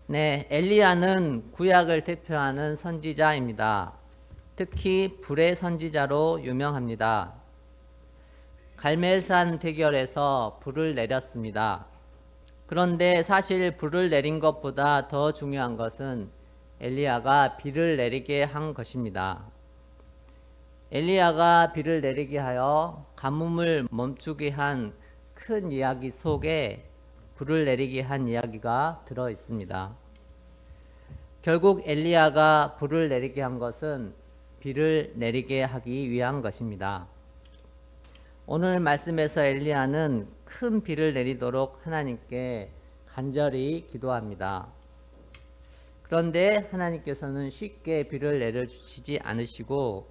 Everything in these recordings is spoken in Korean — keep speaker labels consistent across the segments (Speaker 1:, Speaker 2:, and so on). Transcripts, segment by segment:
Speaker 1: 네, 엘리야는 구약을 대표하는 선지자입니다. 특히 불의 선지자로 유명합니다. 갈멜산 대결에서 불을 내렸습니다. 그런데 사실 불을 내린 것보다 더 중요한 것은 엘리야가 비를 내리게 한 것입니다. 엘리야가 비를 내리게 하여 가뭄을 멈추게 한 큰 이야기 속에 불을 내리게 한 이야기가 들어 있습니다. 결국 엘리야가 불을 내리게 한 것은 비를 내리게 하기 위한 것입니다. 오늘 말씀에서 엘리야는 큰 비를 내리도록 하나님께 간절히 기도합니다. 그런데 하나님께서는 쉽게 비를 내려주시지 않으시고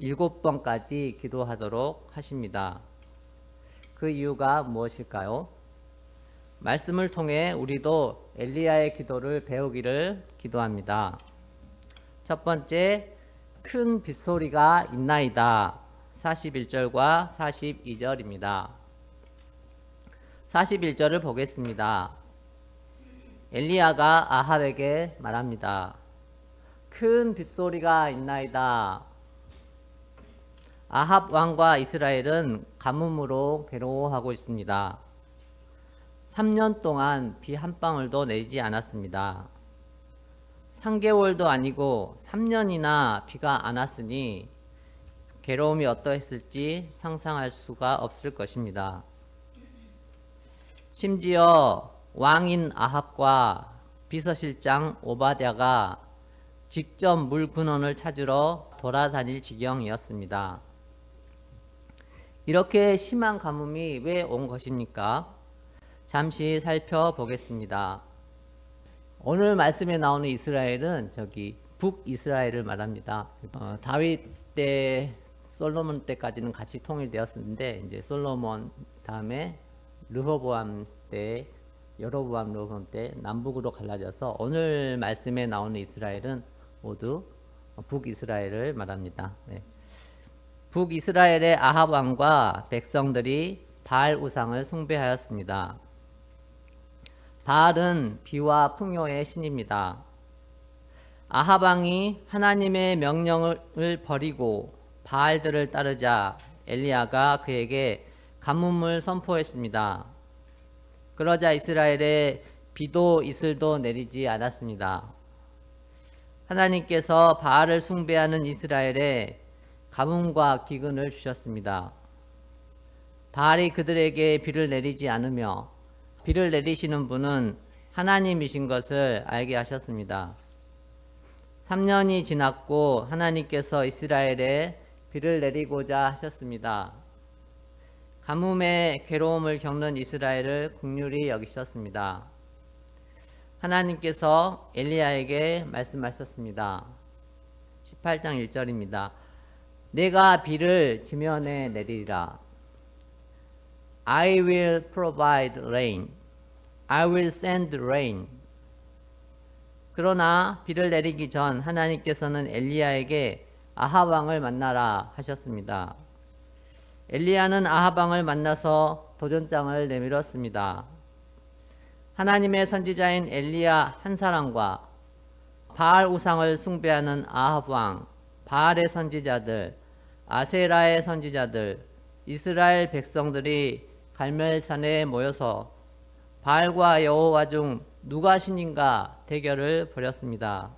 Speaker 1: 7번까지 기도하도록 하십니다. 그 이유가 무엇일까요? 말씀을 통해 우리도 엘리야의 기도를 배우기를 기도합니다. 첫 번째, 큰 빗소리가 있나이다. 41절과 42절입니다. 41절을 보겠습니다. 엘리야가 아합에게 말합니다. 큰 빗소리가 있나이다. 아합 왕과 이스라엘은 가뭄으로 괴로워하고 있습니다. 3년 동안 비 한 방울도 내리지 않았습니다. 3개월도 아니고 3년이나 비가 안 왔으니 괴로움이 어떠했을지 상상할 수가 없을 것입니다. 심지어 왕인 아합과 비서실장 오바댜가 직접 물 근원을 찾으러 돌아다닐 지경이었습니다. 이렇게 심한 가뭄이 왜 온 것입니까? 잠시 살펴보겠습니다. 오늘 말씀에 나오는 이스라엘은 북이스라엘을 말합니다. 다윗 때 솔로몬 때까지는 같이 통일되었는데 이제 솔로몬 다음에 르호보암 때 여로보암 때 남북으로 갈라져서 오늘 말씀에 나오는 이스라엘은 모두 북이스라엘을 말합니다. 네. 북이스라엘의 아합 왕과 백성들이 바알 우상을 숭배하였습니다. 바알은 비와 풍요의 신입니다. 아합 왕이 하나님의 명령을 버리고 바알들을 따르자 엘리야가 그에게 가뭄을 선포했습니다. 그러자 이스라엘에 비도 이슬도 내리지 않았습니다. 하나님께서 바알을 숭배하는 이스라엘에 가뭄과 기근을 주셨습니다. 바알이 그들에게 비를 내리지 않으며 비를 내리시는 분은 하나님이신 것을 알게 하셨습니다. 3년이 지났고 하나님께서 이스라엘에 비를 내리고자 하셨습니다. 가뭄의 괴로움을 겪는 이스라엘을 긍휼히 여기셨습니다. 하나님께서 엘리야에게 말씀하셨습니다. 18장 1절입니다. 내가 비를 지면에 내리리라. I will provide rain. I will send rain. 그러나 비를 내리기 전 하나님께서는 엘리야에게 아합 왕을 만나라 하셨습니다. 엘리야는 아합 왕을 만나서 도전장을 내밀었습니다. 하나님의 선지자인 엘리야 한 사람과 바알 우상을 숭배하는 아합 왕, 바알의 선지자들, 아세라의 선지자들, 이스라엘 백성들이 갈멜산에 모여서 바알과 여호와 중 누가 신인가 대결을 벌였습니다.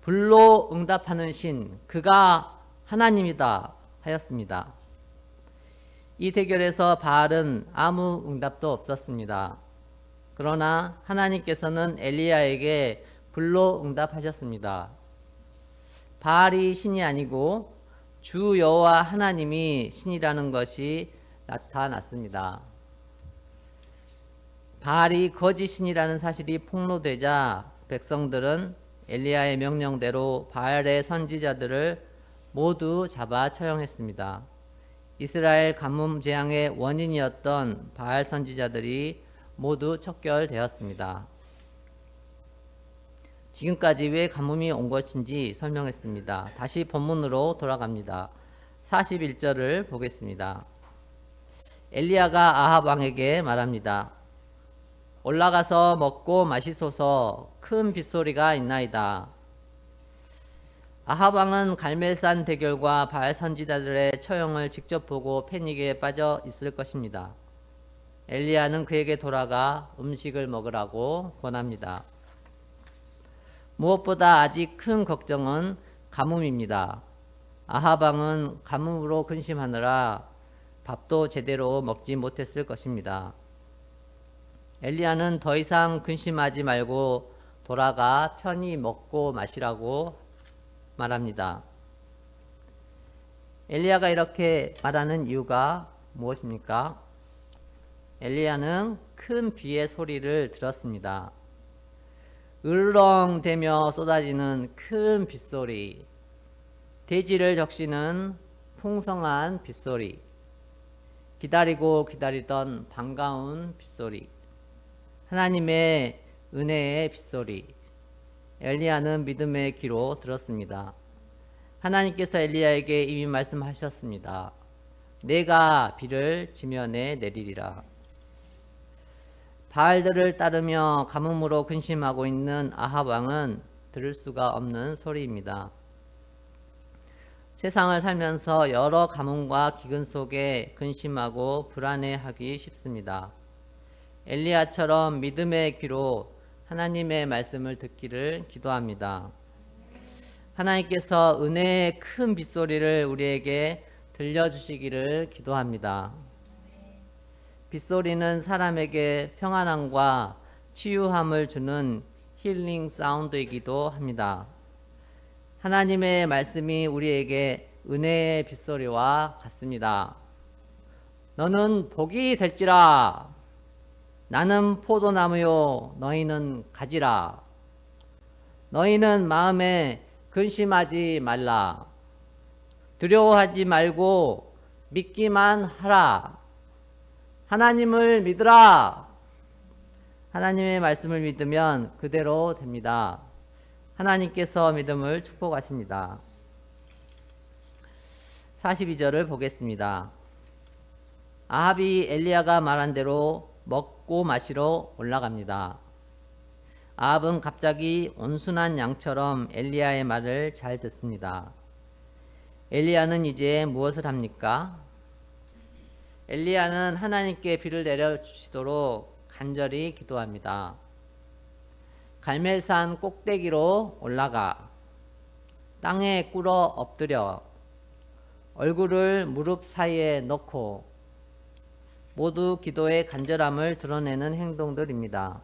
Speaker 1: 불로 응답하는 신, 그가 하나님이다 하였습니다. 이 대결에서 바알은 아무 응답도 없었습니다. 그러나 하나님께서는 엘리야에게 불로 응답하셨습니다. 바알이 신이 아니고 주 여호와 하나님이 신이라는 것이 나타났습니다. 바알이 거짓 신이라는 사실이 폭로되자 백성들은 엘리야의 명령대로 바알의 선지자들을 모두 잡아 처형했습니다. 이스라엘 가뭄 재앙의 원인이었던 바알 선지자들이 모두 척결되었습니다. 지금까지 왜 가뭄이 온 것인지 설명했습니다. 다시 본문으로 돌아갑니다. 41절을 보겠습니다. 엘리야가 아합 왕에게 말합니다. 올라가서 먹고 마시소서. 큰 빗소리가 있나이다. 아합 왕은 갈멜산 대결과 바알 선지자들의 처형을 직접 보고 패닉에 빠져 있을 것입니다. 엘리야는 그에게 돌아가 음식을 먹으라고 권합니다. 무엇보다 아직 큰 걱정은 가뭄입니다. 아합 왕은 가뭄으로 근심하느라 밥도 제대로 먹지 못했을 것입니다. 엘리야는 더 이상 근심하지 말고 돌아가 편히 먹고 마시라고 말합니다. 엘리야가 이렇게 말하는 이유가 무엇입니까? 엘리야는 큰 비의 소리를 들었습니다. 으르렁대며 쏟아지는 큰 빗소리, 대지를 적시는 풍성한 빗소리, 기다리고 기다리던 반가운 빗소리, 하나님의 은혜의 빗소리. 엘리야는 믿음의 귀로 들었습니다. 하나님께서 엘리야에게 이미 말씀하셨습니다. 내가 비를 지면에 내리리라. 바알들을 따르며 가뭄으로 근심하고 있는 아합 왕은 들을 수가 없는 소리입니다. 세상을 살면서 여러 가뭄과 기근 속에 근심하고 불안해하기 쉽습니다. 엘리야처럼 믿음의 귀로 하나님의 말씀을 듣기를 기도합니다. 하나님께서 은혜의 큰 빗소리를 우리에게 들려주시기를 기도합니다. 빗소리는 사람에게 평안함과 치유함을 주는 힐링 사운드이기도 합니다. 하나님의 말씀이 우리에게 은혜의 빗소리와 같습니다. 너는 복이 될지라. 나는 포도나무요 너희는 가지라. 너희는 마음에 근심하지 말라. 두려워하지 말고 믿기만 하라. 하나님을 믿으라. 하나님의 말씀을 믿으면 그대로 됩니다. 하나님께서 믿음을 축복하십니다. 42절을 보겠습니다. 아합이 엘리야가 말한 대로 먹고 마시러 올라갑니다. 아합은 갑자기 온순한 양처럼 엘리야의 말을 잘 듣습니다. 엘리야는 이제 무엇을 합니까? 엘리야는 하나님께 비를 내려주시도록 간절히 기도합니다. 갈멜산 꼭대기로 올라가 땅에 꿇어 엎드려 얼굴을 무릎 사이에 넣고 모두 기도의 간절함을 드러내는 행동들입니다.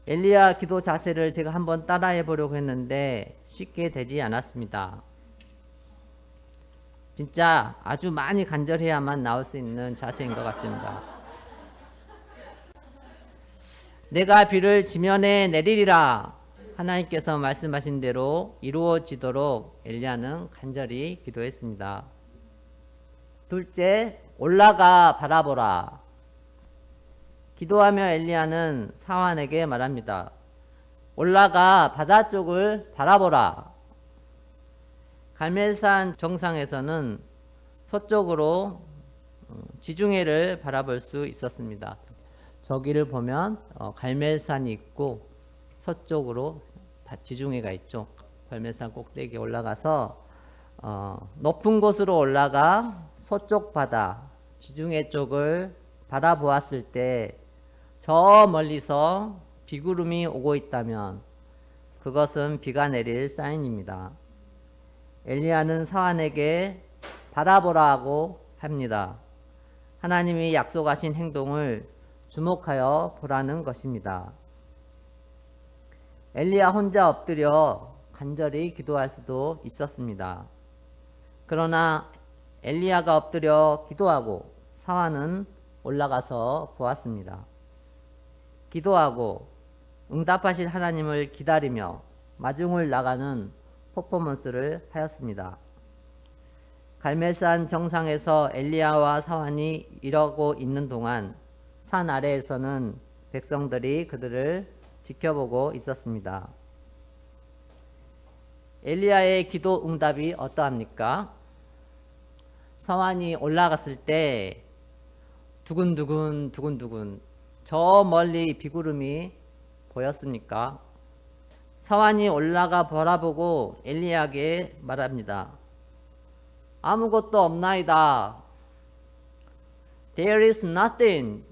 Speaker 1: 엘리야 기도 자세를 제가 한번 따라해 보려고 했는데 쉽게 되지 않았습니다. 진짜 아주 많이 간절해야만 나올 수 있는 자세인 것 같습니다. 내가 비를 지면에 내리리라. 하나님께서 말씀하신 대로 이루어지도록 엘리야는 간절히 기도했습니다. 둘째, 올라가 바라보라. 기도하며 엘리야는 사환에게 말합니다. 올라가 바다 쪽을 바라보라. 갈멜산 정상에서는 서쪽으로 지중해를 바라볼 수 있었습니다. 저기를 보면 갈멜산이 있고 서쪽으로 지중해가 있죠. 갈멜산 꼭대기에 올라가서 높은 곳으로 올라가 서쪽 바다, 지중해 쪽을 바라보았을 때 저 멀리서 비구름이 오고 있다면 그것은 비가 내릴 사인입니다. 엘리야는 사환에게 바라보라고 합니다. 하나님이 약속하신 행동을 주목하여 보라는 것입니다. 엘리야 혼자 엎드려 간절히 기도할 수도 있었습니다. 그러나 엘리야가 엎드려 기도하고 사환은 올라가서 보았습니다. 기도하고 응답하실 하나님을 기다리며 마중을 나가는 퍼포먼스를 하였습니다. 갈멜산 정상에서 엘리야와 사환이 이러고 있는 동안 산 아래에서는 백성들이 그들을 지켜보고 있었습니다. 엘리야의 기도 응답이 어떠합니까? 사환이 올라갔을 때 두근두근 두근두근 저 멀리 비구름이 보였습니까? 사환이 올라가 바라보고 엘리야에게 말합니다. 아무것도 없나이다. There is nothing.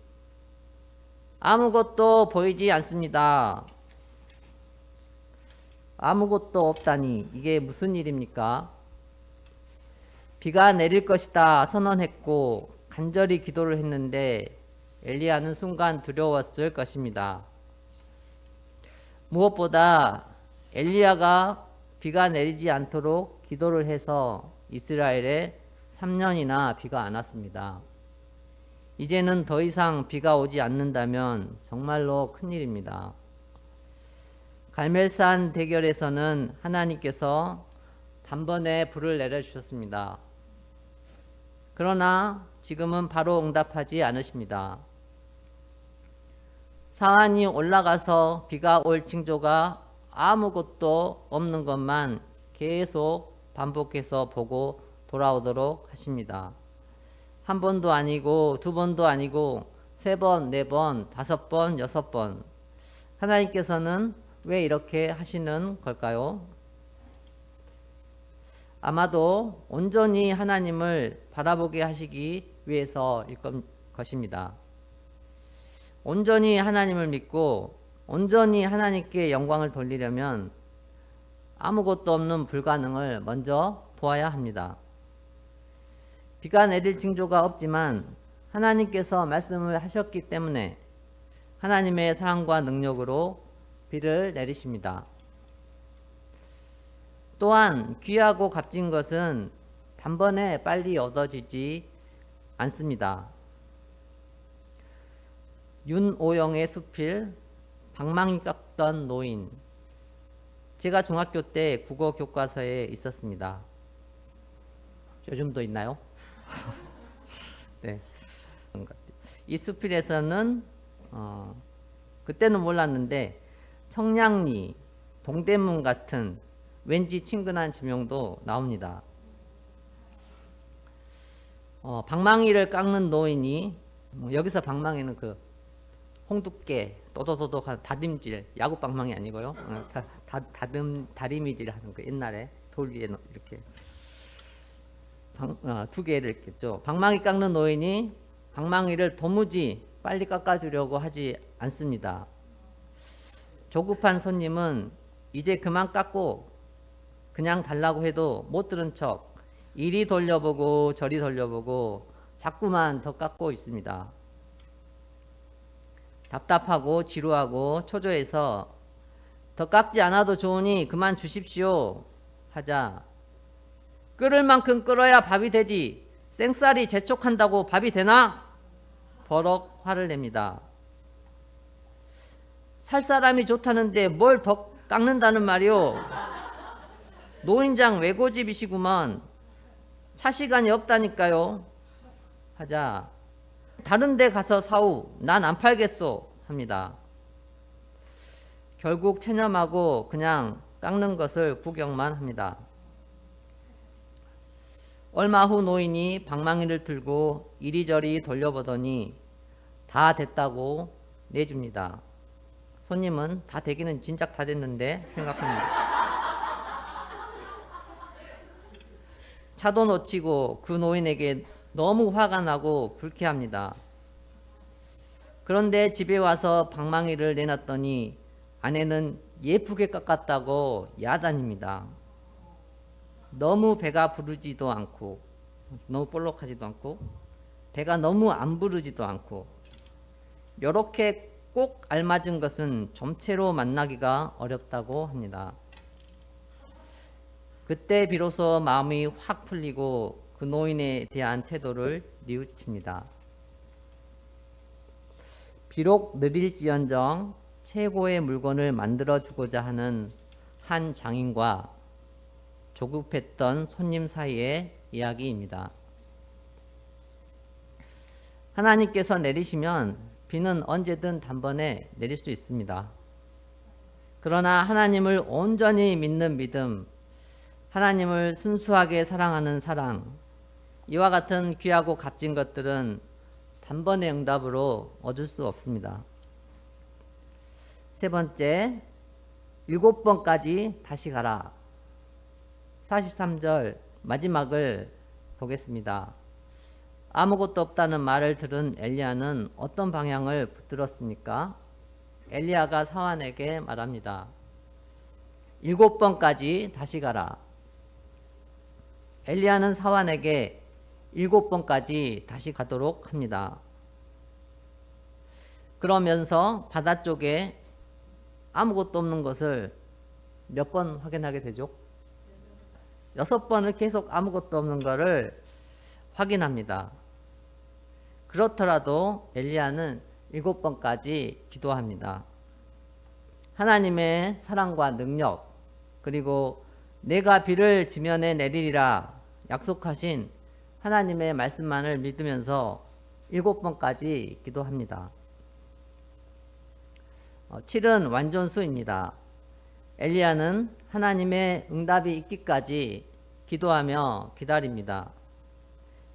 Speaker 1: 아무것도 보이지 않습니다. 아무것도 없다니 이게 무슨 일입니까? 비가 내릴 것이다 선언했고 간절히 기도를 했는데 엘리야는 순간 두려웠을 것입니다. 무엇보다 엘리야가 비가 내리지 않도록 기도를 해서 이스라엘에 3년이나 비가 안 왔습니다. 이제는 더 이상 비가 오지 않는다면 정말로 큰일입니다. 갈멜산 대결에서는 하나님께서 단번에 불을 내려주셨습니다. 그러나 지금은 바로 응답하지 않으십니다. 사환이 올라가서 비가 올 징조가 아무것도 없는 것만 계속 반복해서 보고 돌아오도록 하십니다. 한 번도 아니고 두 번도 아니고 3번, 4번, 5번, 6번. 하나님께서는 왜 이렇게 하시는 걸까요? 아마도 온전히 하나님을 바라보게 하시기 위해서일 것입니다. 온전히 하나님을 믿고 온전히 하나님께 영광을 돌리려면 아무것도 없는 불가능을 먼저 보아야 합니다. 비가 내릴 징조가 없지만 하나님께서 말씀을 하셨기 때문에 하나님의 사랑과 능력으로 비를 내리십니다. 또한 귀하고 값진 것은 단번에 빨리 얻어지지 않습니다. 윤오영의 수필, 방망이 깎던 노인. 제가 중학교 때 국어 교과서에 있었습니다. 요즘도 있나요? 네. 이 수필에서는 그때는 몰랐는데 청량리, 동대문 같은 왠지 친근한 지명도 나옵니다. 방망이를 깎는 노인이 여기서 방망이는 그 홍두깨, 또도도도 다림질, 야구 방망이 아니고요. 다리미질 하는 거 옛날에 돌 위에 이렇게 2개를 이렇게 죠. 방망이 깎는 노인이 방망이를 도무지 빨리 깎아주려고 하지 않습니다. 조급한 손님은 이제 그만 깎고 그냥 달라고 해도 못 들은 척 이리 돌려보고 저리 돌려보고 자꾸만 더 깎고 있습니다. 답답하고 지루하고 초조해서 더 깎지 않아도 좋으니 그만 주십시오 하자 끓을 만큼 끓어야 밥이 되지 생쌀이 재촉한다고 밥이 되나? 버럭 화를 냅니다. 살 사람이 좋다는데 뭘 더 깎는다는 말이오. 노인장 외고집이시구먼. 차 시간이 없다니까요 하자 다른 데 가서 사오. 난 안 팔겠소 합니다. 결국 체념하고 그냥 깎는 것을 구경만 합니다. 얼마 후 노인이 방망이를 들고 이리저리 돌려보더니 다 됐다고 내줍니다. 손님은 다 되기는 진작 다 됐는데 생각합니다. 차도 놓치고 그 노인에게 너무 화가 나고 불쾌합니다. 그런데 집에 와서 방망이를 내놨더니 아내는 예쁘게 깎았다고 야단입니다. 너무 배가 부르지도 않고 너무 볼록하지도 않고 배가 너무 안 부르지도 않고 이렇게 꼭 알맞은 것은 점체로 만나기가 어렵다고 합니다. 그때 비로소 마음이 확 풀리고 그 노인에 대한 태도를 뉘우칩니다. 비록 느릴지언정 최고의 물건을 만들어주고자 하는 한 장인과 조급했던 손님 사이의 이야기입니다. 하나님께서 내리시면 비는 언제든 단번에 내릴 수 있습니다. 그러나 하나님을 온전히 믿는 믿음, 하나님을 순수하게 사랑하는 사랑, 이와 같은 귀하고 값진 것들은 단번에 응답으로 얻을 수 없습니다. 세 번째, 7번까지 다시 가라. 43절 마지막을 보겠습니다. 아무것도 없다는 말을 들은 엘리야는 어떤 방향을 붙들었습니까? 엘리야가 사환에게 말합니다. 7번까지 다시 가라. 엘리야는 사환에게 7번까지 다시 가도록 합니다. 그러면서 바다 쪽에 아무것도 없는 것을 몇 번 확인하게 되죠? 6번을 계속 아무것도 없는 것을 확인합니다. 그렇더라도 엘리야는 7번까지 기도합니다. 하나님의 사랑과 능력, 그리고 내가 비를 지면에 내리리라 약속하신 하나님의 말씀만을 믿으면서 7번까지 기도합니다. 7은 완전수입니다. 엘리야는 하나님의 응답이 있기까지 기도하며 기다립니다.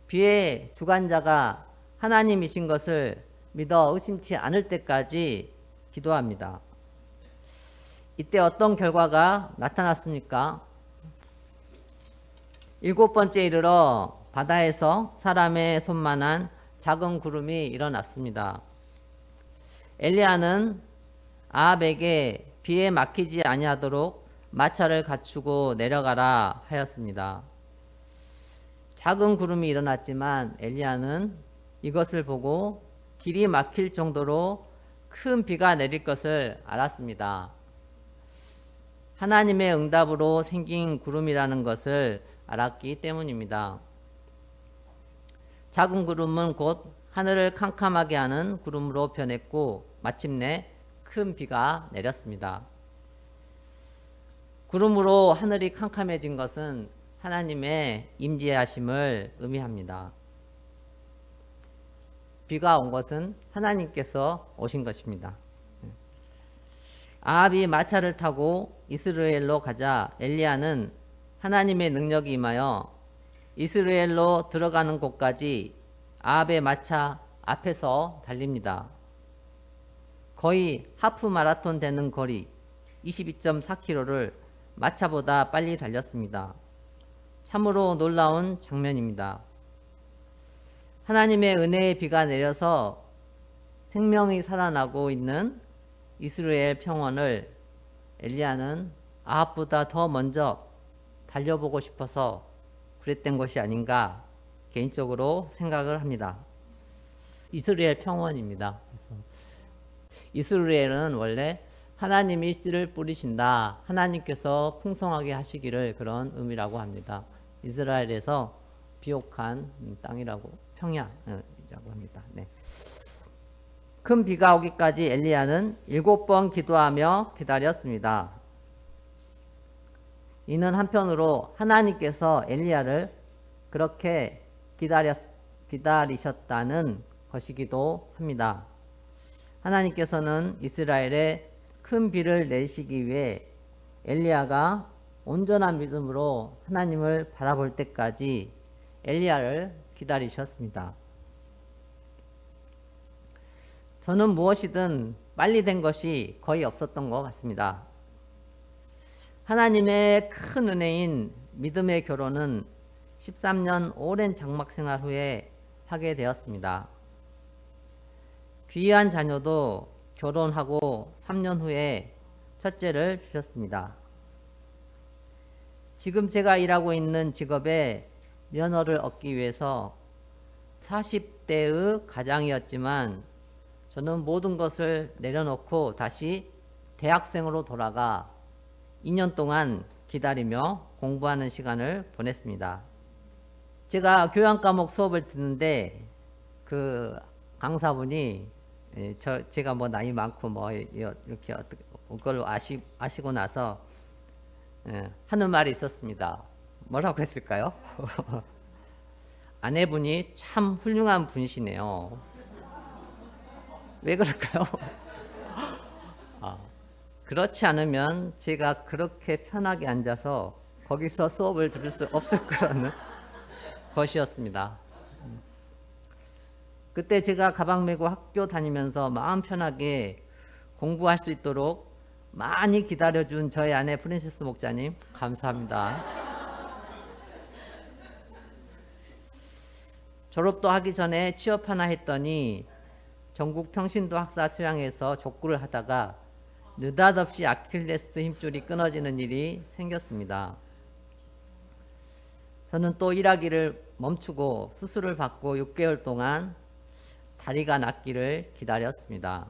Speaker 1: 비의 주관자가 하나님이신 것을 믿어 의심치 않을 때까지 기도합니다. 이때 어떤 결과가 나타났습니까? 7번째 이르러 바다에서 사람의 손만한 작은 구름이 일어났습니다. 엘리야는 아합에게 비에 막히지 아니하도록 마차를 갖추고 내려가라 하였습니다. 작은 구름이 일어났지만 엘리야는 이것을 보고 길이 막힐 정도로 큰 비가 내릴 것을 알았습니다. 하나님의 응답으로 생긴 구름이라는 것을 알았기 때문입니다. 작은 구름은 곧 하늘을 캄캄하게 하는 구름으로 변했고 마침내 큰 비가 내렸습니다. 구름으로 하늘이 캄캄해진 것은 하나님의 임재하심을 의미합니다. 비가 온 것은 하나님께서 오신 것입니다. 아합이 마차를 타고 이스라엘로 가자 엘리야는 하나님의 능력이 임하여 이스라엘로 들어가는 곳까지 아합의 마차 앞에서 달립니다. 거의 하프 마라톤 되는 거리 22.4km를 마차보다 빨리 달렸습니다. 참으로 놀라운 장면입니다. 하나님의 은혜의 비가 내려서 생명이 살아나고 있는 이스라엘 평원을 엘리야는 아합보다 더 먼저 달려보고 싶어서 그랬던 것이 아닌가 개인적으로 생각을 합니다. 이스라엘 평원입니다. 그래서 이스라엘은 원래 하나님이 씨를 뿌리신다. 하나님께서 풍성하게 하시기를 그런 의미라고 합니다. 이스라엘에서 비옥한 땅이라고 평야라고 합니다. 네. 큰 비가 오기까지 엘리야는 7번 기도하며 기다렸습니다. 이는 한편으로 하나님께서 엘리야를 그렇게 기다리셨다는 것이기도 합니다. 하나님께서는 이스라엘에 큰 비를 내시기 위해 엘리야가 온전한 믿음으로 하나님을 바라볼 때까지 엘리야를 기다리셨습니다. 저는 무엇이든 빨리 된 것이 거의 없었던 것 같습니다. 하나님의 큰 은혜인 믿음의 결혼은 13년 오랜 장막 생활 후에 하게 되었습니다. 귀한 자녀도 결혼하고 3년 후에 첫째를 주셨습니다. 지금 제가 일하고 있는 직업에 면허를 얻기 위해서 40대의 가장이었지만 저는 모든 것을 내려놓고 다시 대학생으로 돌아가 2년 동안 기다리며 공부하는 시간을 보냈습니다. 제가 교양 과목 수업을 듣는데 그 강사분이 제가 뭐 나이 많고 뭐 이렇게 그걸 아시고 나서 하는 말이 있었습니다. 뭐라고 했을까요? 아내분이 참 훌륭한 분이시네요. 왜 그럴까요? 그렇지 않으면 제가 그렇게 편하게 앉아서 거기서 수업을 들을 수 없을 거라는 것이었습니다. 그때 제가 가방 메고 학교 다니면서 마음 편하게 공부할 수 있도록 많이 기다려준 저희 아내 프린세스 목자님 감사합니다. 졸업도 하기 전에 취업 하나 했더니 전국 평신도 학사 수양에서 족구를 하다가 느닷없이 아킬레스 힘줄이 끊어지는 일이 생겼습니다. 저는 또 일하기를 멈추고 수술을 받고 6개월 동안 다리가 낫기를 기다렸습니다.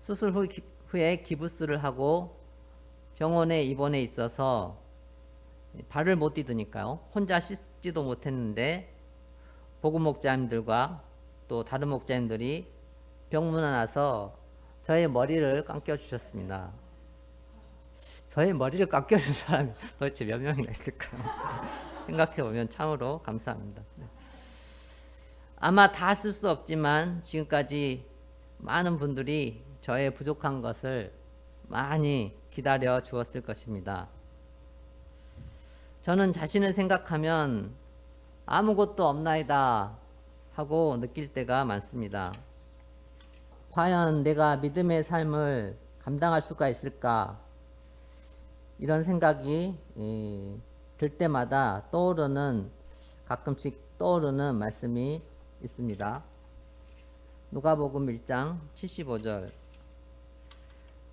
Speaker 1: 수술 후에 기부스를 하고 병원에 입원해 있어서 발을 못 디디니까요. 혼자 씻지도 못했는데 복음 목자님들과 또 다른 목자님들이 병문안 와서 저의 머리를 감겨주셨습니다. 저의 머리를 감겨준 사람이 도대체 몇 명이나 있을까요? 생각해보면 참으로 감사합니다. 아마 다 쓸 수 없지만 지금까지 많은 분들이 저의 부족한 것을 많이 기다려 주었을 것입니다. 저는 자신을 생각하면 아무것도 없나이다 하고 느낄 때가 많습니다. 과연 내가 믿음의 삶을 감당할 수가 있을까? 이런 생각이 들 때마다 가끔씩 떠오르는 말씀이 있습니다. 누가복음 1장 75절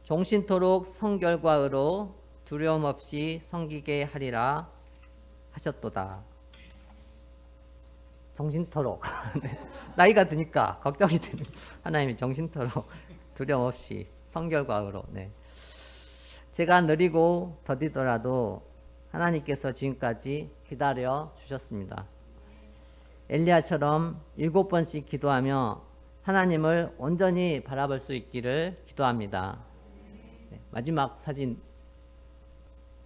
Speaker 1: 종신토록 성결과 의로 두려움 없이 섬기게 하리라 하셨도다. 정신토록 나이가 드니까 걱정이 되는 하나님이 정신토록 두려움 없이 성결과 의로. 네. 제가 느리고 더디더라도 하나님께서 지금까지 기다려 주셨습니다. 엘리야처럼 7번씩 기도하며 하나님을 온전히 바라볼 수 있기를 기도합니다. 네, 마지막 사진.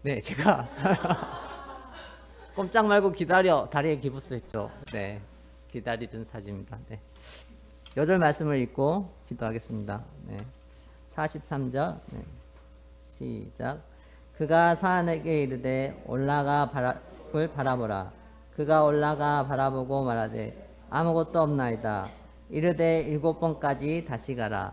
Speaker 1: 네, 제가 꼼짝 말고 기다려 다리에 기부스 했죠. 네, 기다리던 사진입니다. 네. 8 말씀을 읽고 기도하겠습니다. 네. 43절. 네. 시작. 그가 사안에게 이르되 올라가 바라보라. 그가 올라가 바라보고 말하되 아무것도 없나이다. 이르되 7번까지 다시 가라.